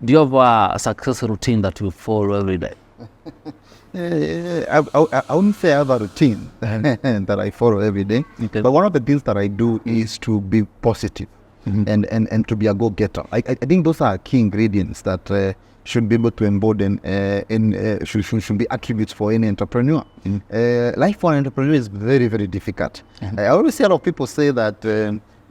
Do you have a success routine that you follow every day? I wouldn't say I have a routine that I follow every day, Okay. but one of the things that I do is to be positive and to be a go-getter. I think those are key ingredients that should be able to embody and should be attributes for any entrepreneur. Life for an entrepreneur is very, very difficult. I always see a lot of people say that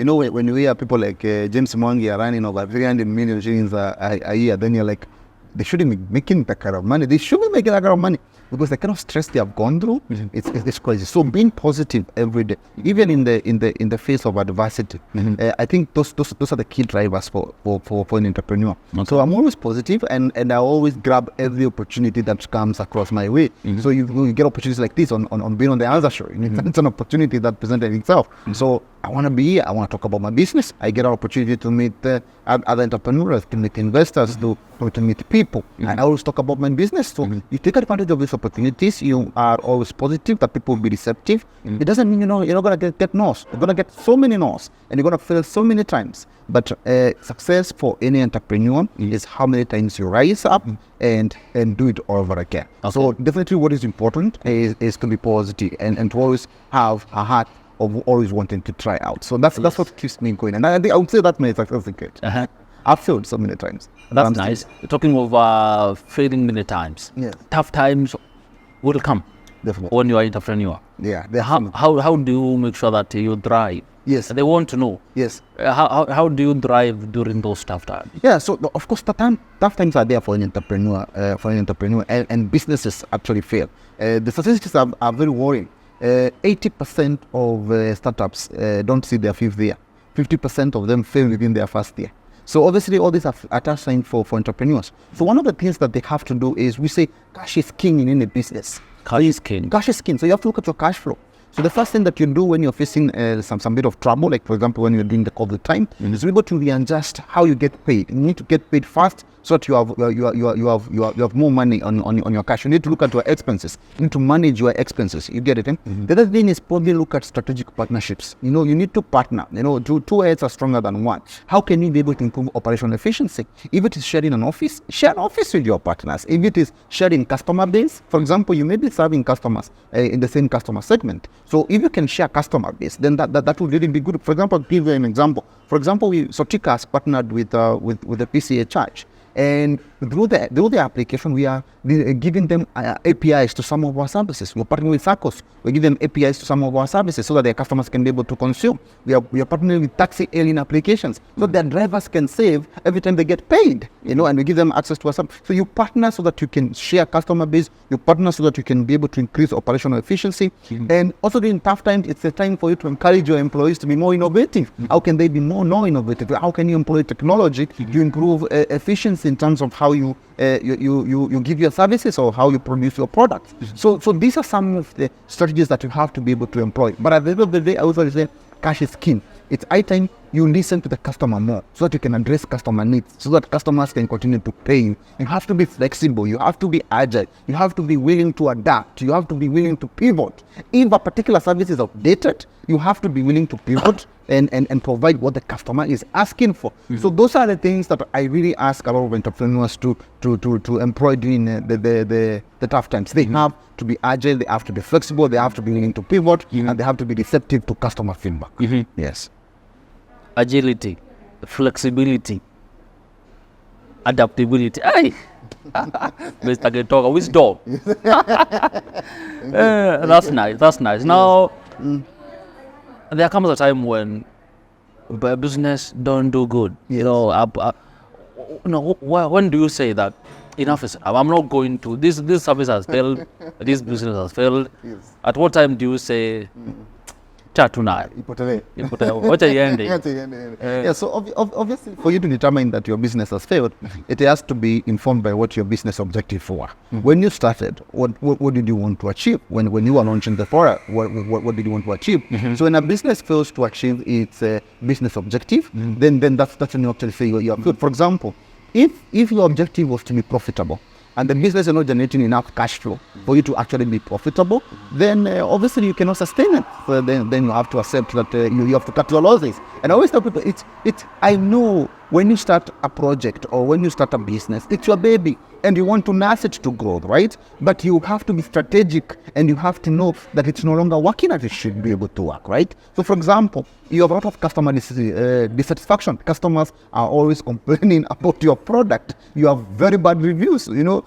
when you hear people like James Mwangi are running over 300 million shillings a year, then you're like, they shouldn't be making that kind of money. They should be making that kind of money because the kind of stress they have gone through, it's crazy. So being positive every day, even in the face of adversity, I think those are the key drivers for an entrepreneur. Okay. So I'm always positive and I always grab every opportunity that comes across my way. So you get opportunities like this on being on the other show. It's an opportunity that presented itself. So I want to be here. I want to talk about my business. I get an opportunity to meet other entrepreneurs, to meet investors, to meet people. I always talk about my business. So you take advantage of these opportunities. You are always positive that people will be receptive. It doesn't mean you're not going to get no's. You're going to get so many no's and you're going to fail so many times. But success for any entrepreneur is how many times you rise up and do it all over again. Okay. So definitely what is important is to be positive and to always have a heart of always wanting to try out. So that's what keeps me going. And I think I would say that's my success secret. I've failed so many times. That's nice. Talking of failing many times. Yes. Tough times will come. Definitely. When you are an entrepreneur. Yeah. How do you make sure that you thrive? Yes. They want to know. Yes. How do you thrive during those tough times? Yeah. So of course, tough times are there for an entrepreneur. And businesses actually fail. The statistics are very worrying. 80% of startups don't see their fifth year. 50% of them fail within their first year. So obviously all these are tough signs for entrepreneurs. So one of the things that they have to do is we say cash is king in any business. Cash is king. Cash is king. So you have to look at your cash flow. So the first thing that you do when you're facing some bit of trouble, like for example when you're doing the COVID time, is able to readjust how you get paid. You need to get paid fast so that you have more money on your cash. You need to look at your expenses. You need to manage your expenses. You get it? The other thing is probably look at strategic partnerships. You need to partner. Two heads are stronger than one. How can you be able to improve operational efficiency? If it is sharing an office, share an office with your partners. If it is sharing customer base, for example, you may be serving customers in the same customer segment. So if you can share customer base, then that would really be good. For example, I'll give you an example. For example, Sortika has partnered with the PCA Church. And through the application, we are giving them APIs to some of our services. We're partnering with Circles. We give them APIs to some of our services so that their customers can be able to consume. We are partnering with taxi hailing applications so their drivers can save every time they get paid. And we give them access to our service. So you partner so that you can share customer base. You partner so that you can be able to increase operational efficiency. And also during tough times, it's a time for you to encourage your employees to be more innovative. How can they be more innovative? How can you employ technology to improve efficiency in terms of how you give your services or how you produce your products? So these are some of the strategies that you have to be able to employ. But at the end of the day, I also say cash is king. It's high time you listen to the customer more so that you can address customer needs, so that customers can continue to pay you. You have to be flexible. You have to be agile. You have to be willing to adapt. You have to be willing to pivot. If a particular service is outdated, you have to be willing to pivot and provide what the customer is asking for. So those are the things that I really ask a lot of entrepreneurs to employ during the tough times. They have to be agile. They have to be flexible. They have to be willing to pivot, and they have to be receptive to customer feedback. Yes. Agility, flexibility, adaptability. Hey, Mr. Gitonga, wisdom. That's nice. That's nice. Now, there comes a time when business don't do good. Yes. When do you say that enough is? I'm not going to. This service has failed. This business has failed. Yes. At what time do you say? Tonight. What are you ending? Yeah, so obviously for you to determine that your business has failed, it has to be informed by what your business objective were. When you started, what did you want to achieve? When you were launching the product, what did you want to achieve? So when a business fails to achieve its business objective, then that's when you actually say you are failed. For example, if your objective was to be profitable, and the business is not generating enough cash flow for you to actually be profitable, then obviously you cannot sustain it. So then you have to accept that you have to cut your losses. And I always tell people, I know when you start a project or when you start a business, it's your baby and you want to nurse it to growth, right? But you have to be strategic and you have to know that it's no longer working as it should be able to work, right? So for example, you have a lot of customer dissatisfaction. Customers are always complaining about your product. You have very bad reviews. You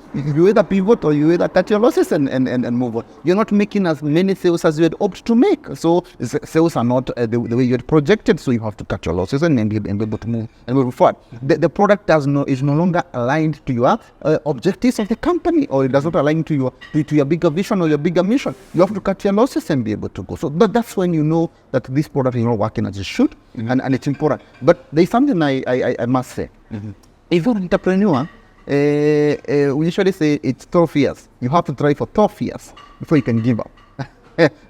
either pivot or you either cut your losses and move on. You're not making as many sales as you had hoped to make. So sales are not the way you had projected. So you have to cut your losses and be able to move forward. The product is no longer aligned to your objectives of the company, or it does not align to your bigger vision or your bigger mission. You have to cut your losses and be able to go. So that's when you know that this product is not working as it should, and it's important. But there's something I must say. If you're an entrepreneur, we usually say it's 12 years. You have to try for 12 years before you can give up.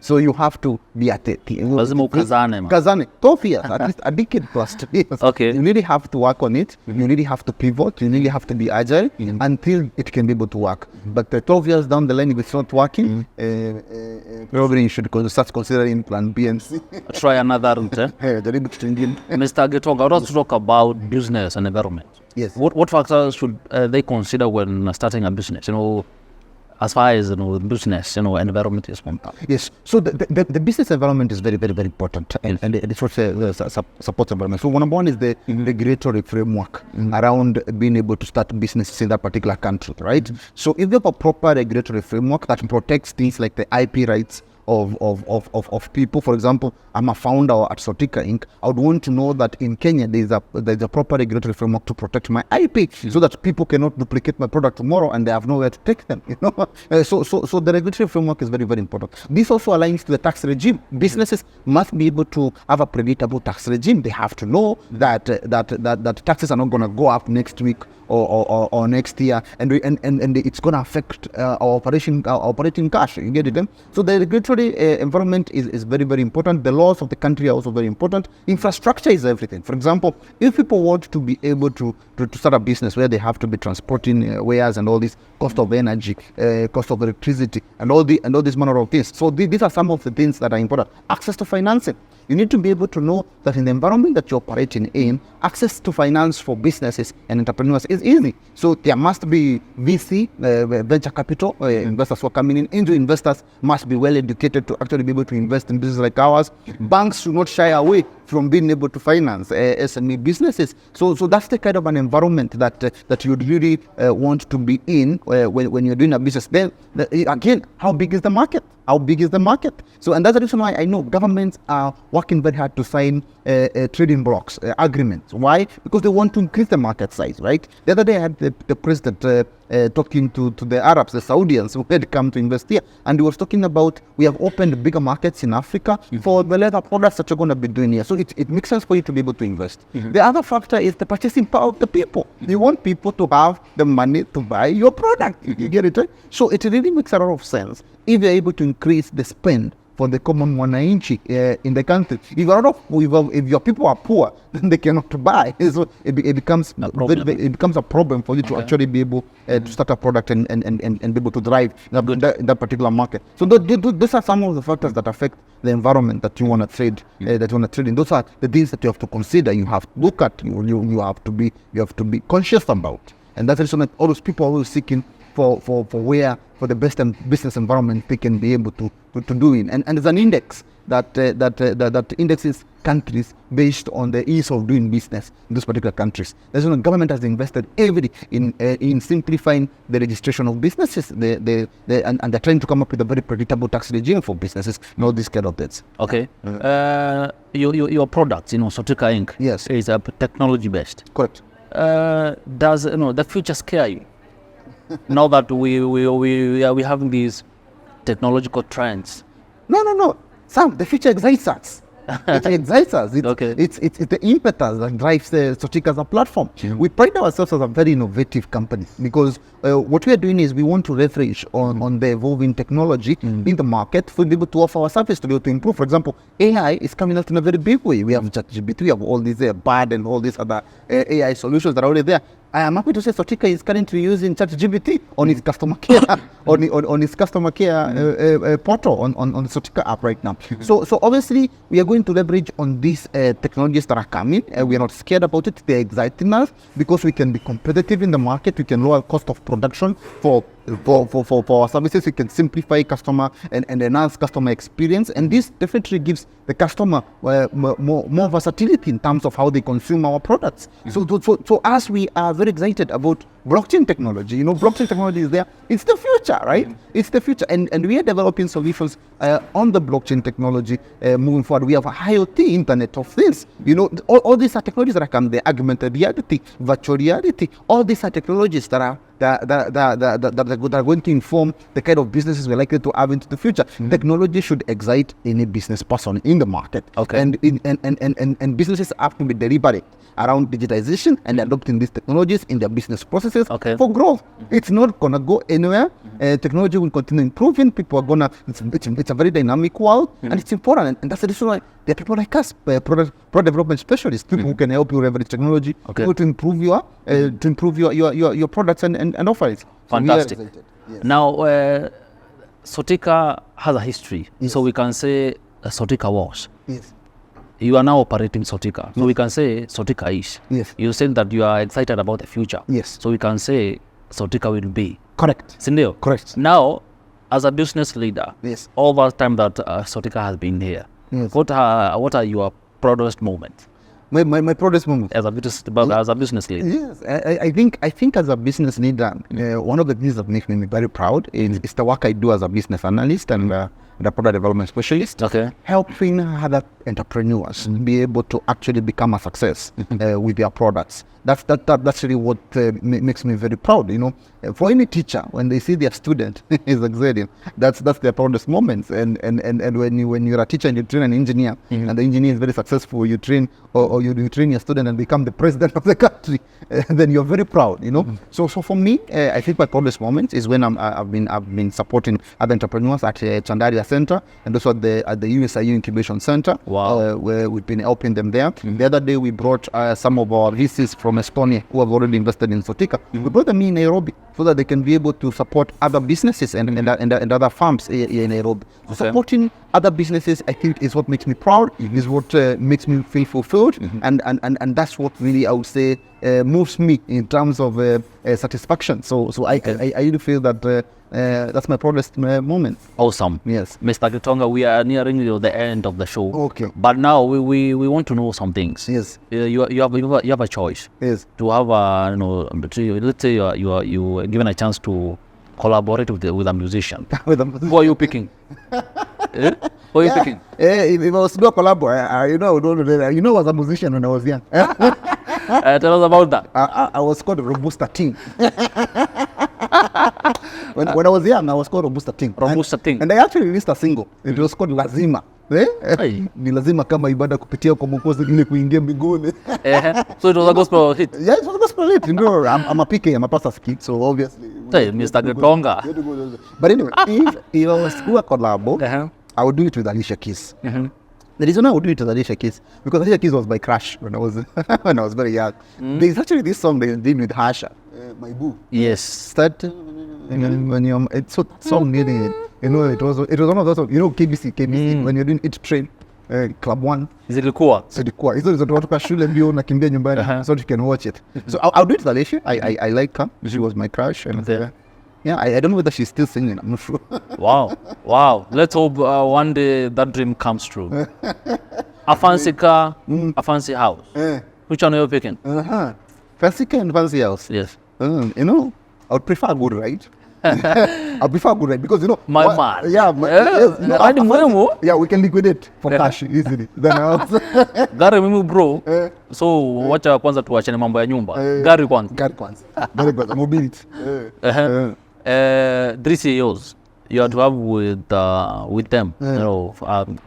So you have to be at it. Kazane, 12 years, at least a decade plus 2 years. Okay. You really have to work on it. You really have to pivot. You really have to be agile until it can be able to work. But 12 years down the line, if it's not working, probably you should start considering plan B and C. Try another route. Mr. Gitonga, I want to talk about business and environment. Yes. What factors should they consider when starting a business? As far as business, environment is concerned. Yes. So the business environment is very, very, very important, and it's what supports environment. So number one is the regulatory framework around being able to start businesses in that particular country, right? So if you have a proper regulatory framework that protects things like the IP rights of people. For example, I'm a founder at Sortika Inc. I would want to know that in Kenya there's a proper regulatory framework to protect my IP, so that people cannot duplicate my product tomorrow and they have nowhere to take them. So the regulatory framework is very, very important. This also aligns to the tax regime. Businesses must be able to have a predictable tax regime. They have to know that taxes are not going to go up next week or next year, and it's going to affect our operating cash. You get it? So the regulatory environment is very, very important. The laws of the country are also very important. Infrastructure is everything. For example, if people want to be able to start a business where they have to be transporting wares and all this, cost of energy, cost of electricity, and all these manner of things. So these are some of the things that are important. Access to financing. You need to be able to know that in the environment that you're operating in, access to finance for businesses and entrepreneurs is easy. So there must be VC, venture capital, investors who are coming in. Angel investors must be well educated to actually be able to invest in businesses like ours. Banks should not shy away from being able to finance SME businesses. So that's the kind of an environment that you'd really want to be in when you're doing a business. Then again, how big is the market? How big is the market? So, and that's the reason why I know governments are working very hard to sign trading blocks, agreements. Why? Because they want to increase the market size, right? The other day I had the president talking to the Arabs, the Saudians who had come to invest here, and he was talking about we have opened bigger markets in Africa for the leather products that you're going to be doing here. So it makes sense for you to be able to invest. The other factor is the purchasing power of the people. You want people to have the money to buy your product. You get it, right? So it really makes a lot of sense if you're able to increase the spend for the common wananchi in the country. If your people are poor, then they cannot buy. So it becomes a problem for you to actually be able to start a product and be able to drive that particular market. So those are some of the factors that affect the environment that you want to trade. In. Those are the things that you have to consider. You have to look at. You have to be conscious about. And that's the reason that all those people are always seeking for the best business environment they can be able to do it. And there's an index that indexes countries based on the ease of doing business in those particular countries. That's why the government has invested heavily in simplifying the registration of businesses. And they're trying to come up with a very predictable tax regime for businesses and all these kind of things. Okay. Your products, Sortika Inc. Yes. Is technology based. Correct. Does the future scare you? Now that we having these technological trends. No. Sam, the future excites us. It excites us. It's the impetus that drives Sortika as a platform. We pride ourselves as a very innovative company because what we are doing is we want to leverage on the evolving technology in the market for be able to offer our service to be able to improve. For example, AI is coming out in a very big way. We have ChatGPT, we have all these BAD and all these other AI solutions that are already there. I am happy to say Sortika is currently using ChatGPT on its customer care on its customer care portal on the Sortika app right now. So obviously we are going to leverage on these technologies that are coming. We are not scared about it. They are exciting us because we can be competitive in the market. We can lower cost of production for our services. We can simplify customer and enhance customer experience, and this definitely gives the customer more versatility in terms of how they consume our products. So as we are very excited about blockchain technology, blockchain technology is there. It's the future, right? It's the future, and we are developing solutions on the blockchain technology moving forward. We have a IoT, Internet of Things. All these are technologies that are coming. The augmented reality, virtual reality. All these are technologies that are going to inform the kind of businesses we're likely to have into the future. Technology should excite any business person in the market. Okay. And businesses have to be deliberate around digitization and adopting these technologies in their business processes for growth. It's not gonna go anywhere. Technology will continue improving. People are gonna. It's a very dynamic world, and it's important. And that's the reason why there are people like us, product development specialists, people who can help you leverage technology to improve your products and offerings. Fantastic. So yes. Now, Sortika has a history, so we can say Sortika was. Yes. You are now operating Sortika, so we can say Sortika is. Yes. You said that you are excited about the future. Yes. So we can say Sortika will be. Correct. Sindio? Correct. Now, as a business leader, Yes. all that time that Sortika has been here, Yes. what are your proudest moments My proudest moment. as a business leader? Yes, I think as a business leader, one of the things that makes me very proud is the work I do as a business analyst and the product development specialist, helping other entrepreneurs be able to actually become a success with their products. That's really what makes me very proud. For any teacher, when they see their student is excelling, that's their proudest moments. And when you're a teacher and you train an engineer, and the engineer is very successful, you train or you train your student and become the president of the country, then you're very proud. So for me, I think my proudest moment is when I've been supporting other entrepreneurs at Chandaria Center and also at the USIU Incubation Center. Wow. Where we've been helping them there. The other day we brought some of our VCs from Estonia who have already invested in Sortika. We brought them in Nairobi so that they can be able to support other businesses and other farms in Nairobi. So supporting other businesses, I think, is what makes me proud, is what makes me feel fulfilled, and that's what really, I would say, moves me in terms of satisfaction. So I really feel that that's my proudest moment. Awesome. Yes. Mr. Gitonga, we are nearing the end of the show. Okay. But now we want to know some things. Yes. You have a choice. Yes. To have let's say you are given a chance to collaborate with a musician. Who are you picking? Who are you picking? If I was to do a collab, I was a musician when I was young. Tell us about that. I was called Robusta Ting. when I was young, I was called Robusta Ting. Robusta Ting. And I actually released a single. It was called Lazima. Ni lazima kama ibada kupitia kwa Mwokozi ili kuingia mbinguni. So it was a gospel hit. Yeah, it was a gospel hit. I'm a PK, I'm a pastor's kid, so obviously. Hey, Mr. Gitonga. But anyway, if I was to do a collab, I would do it with Alicia Keys. The reason I would do it with Alicia Keys, because Alicia Keys was my crush when I was very young. There's actually this song they did with Harsha, My Boo. Yes. Start when you're, it's so song nearly, it was one of those, KBC, when you're doing It Train, Club 1. Is it ilikuwa? So ilikuwa. Hizo ndizo tunatoka shule mbio nakimbia nyumbani, so you can watch it. So I'll do it with Alicia. I like her. She was my crush. And yeah, I don't know whether she's still singing. I'm not sure. Wow. Let's hope one day that dream comes true. A fancy car, a fancy house. Which one are you picking? Fancy car and fancy house. Yes. I would prefer a good ride. I prefer a good ride because my man. Yeah, yeah, we can liquidate for cash easily. Then gari mimi bro. So wacha kwanza tuachane mambo ya nyumba. Gari kwanza. Very good. Mobility. 3 CEOs you have to have with them.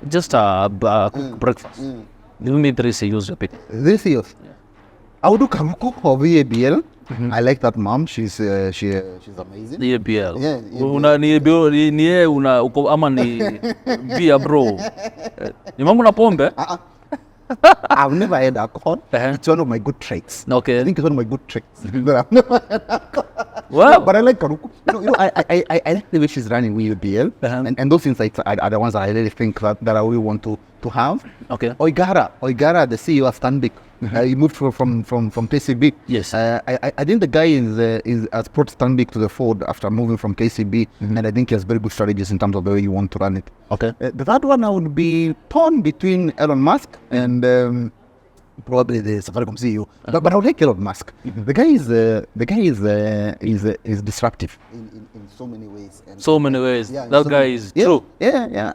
Just a breakfast. Give me 3 CEOs you pick. 3 CEOs. I would do Karuko or VABL. I like that mom. She's amazing. EBL. Yeah. Uko ama ni bia bro. Ni mambo na pombe? I've never had alcohol. It's one of my good traits. Okay. I think it's one of my good traits. That I've never had alcohol. Well, But I like Karuku. I like the way she's running with BL. And those insights are the ones that I really think that I really want to have. okay. Oigara, the CEO of Stanbic. He moved from KCB. Yes. I think the guy has brought Stanbic to the fold after moving from KCB, and I think he has very good strategies in terms of the way you want to run it. Okay. The third one I would be torn between Elon Musk and probably the Safaricom CEO, but I would like Elon Musk. The guy is disruptive in so many ways. And So many ways. Yeah, That so guy many- is yeah, true. Yeah,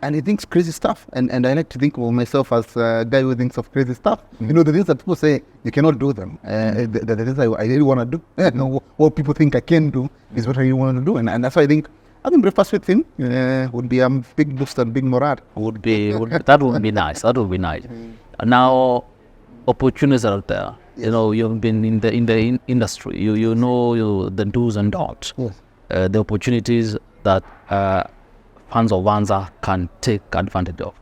and he thinks crazy stuff, and I like to think of myself as a guy who thinks of crazy stuff. You know, the things that people say you cannot do them. The things I really want to do. You know, what people think I can do is what I really want to do, and that's why I think having breakfast with him would be a big boost and big morale. That would be nice. That would be nice. Now, opportunities are out there. Yes. You know, you've been in the industry. You know the do's and don'ts. Yes. The opportunities that fans of Vanza can take advantage of.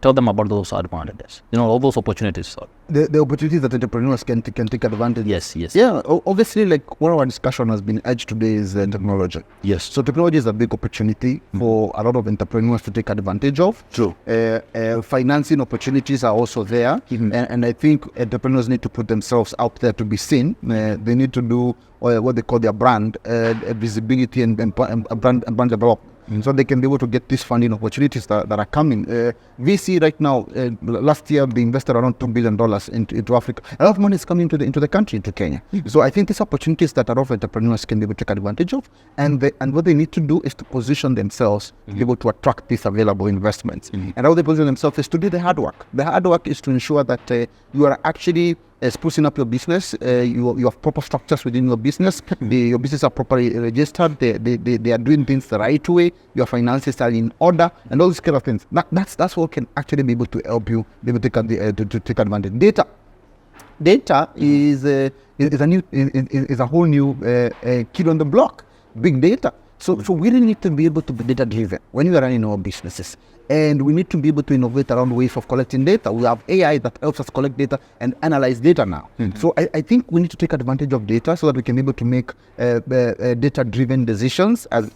Tell them about those advantages. You know, all those opportunities. Sorry. The opportunities that entrepreneurs can take advantage. Yes. Yeah, obviously, like what our discussion has been edged today is technology. Yes. So technology is a big opportunity for a lot of entrepreneurs to take advantage of. True. Financing opportunities are also there, and I think entrepreneurs need to put themselves out there to be seen. They need to do what they call their brand visibility and brand development. So they can be able to get these funding opportunities that are coming. VC right now, last year they invested around $2 billion into Africa. A lot of money is coming into the country, into Kenya. So I think these opportunities that a lot of entrepreneurs can be able to take advantage of, and what they need to do is to position themselves to be able to attract these available investments. And how they position themselves is to do the hard work. The hard work is to ensure that you are actually sprucing up your business, you have proper structures within your business, your business are properly registered, they are doing things the right way, your finances are in order, and all these kind of things. That's what can actually be able to help you be able to take advantage. Data is a whole new kid on the block. Big data. So we really need to be able to be data driven when we are running our businesses. And we need to be able to innovate around ways of collecting data. We have AI that helps us collect data and analyze data now. So I think we need to take advantage of data so that we can be able to make data-driven decisions as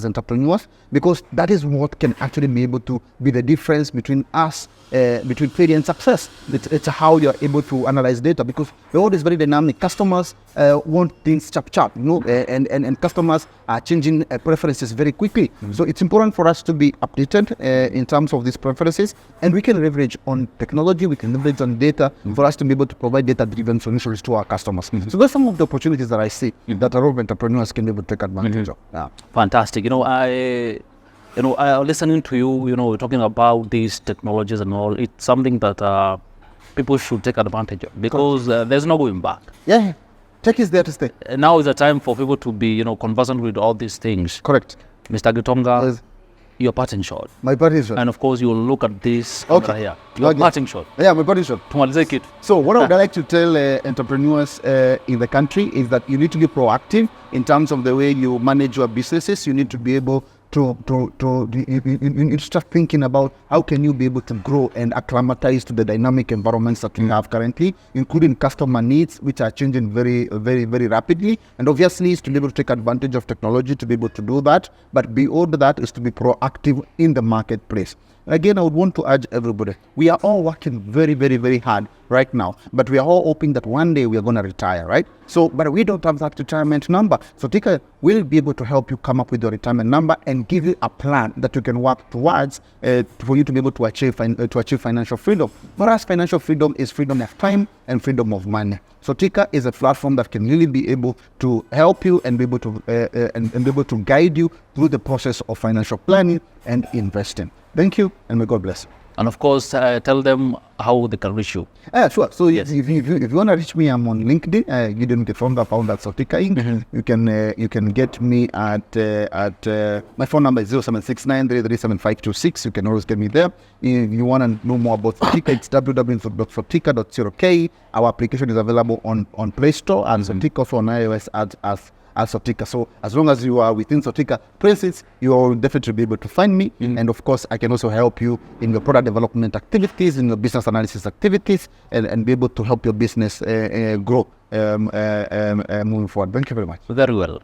entrepreneurs, because that is what can actually be able to be the difference between us, between failure and success. It's how you're able to analyze data, because the world is very dynamic. Customers want things chap, you know, and customers are changing preferences very quickly. So it's important for us to be updated in terms of these preferences, and we can leverage on technology, we can leverage on data for us to be able to provide data-driven solutions to our customers. So those are some of the opportunities that I see that a lot of entrepreneurs can be able to take advantage of. Yeah. Fantastic. You know, I listening to you, you know, talking about these technologies and all, it's something that people should take advantage of, because there's no going back. Yeah. Tech is there to stay. Now is the time for people to be, you know, conversant with all these things. Correct. Mr. Gitonga, Yes. your parting shot. My parting shot. And of course, you will look at this Okay. here. Your Okay. parting shot. Yeah, my parting shot. Tumalize it. So what I would like to tell entrepreneurs in the country is that you need to be proactive in terms of the way you manage your businesses. You need to be able to start thinking about how can you be able to grow and acclimatize to the dynamic environments that we have currently, including customer needs, which are changing very, very, very rapidly. And obviously, is to be able to take advantage of technology to be able to do that. But beyond that is to be proactive in the marketplace. Again, I would want to urge everybody, we are all working very, very, very hard right now, but we are all hoping that one day we are going to retire, right? So, but we don't have that retirement number. So Sortika will be able to help you come up with your retirement number and give you a plan that you can work towards for you to be able to achieve financial freedom. For us, financial freedom is freedom of time and freedom of money. So Sortika is a platform that can really be able to help you and be able to and be able to guide you through the process of financial planning and investing. Thank you, and may God bless you. And of course, tell them how they can reach you. Sure. So Yes. if you want to reach me, I'm on LinkedIn. Gideon, the founder at Sortika Inc. You can get me at my phone number is 0769337526. You can always get me there. If you want to know more about Sortika, it's www.sortika.co.ke. Our application is available on Play Store and Sortika also on iOS as as Sortika. So as long as you are within Sortika premises, you will definitely be able to find me. And of course, I can also help you in your product development activities, in your business analysis activities, and be able to help your business grow moving forward. Thank you very much. Very well.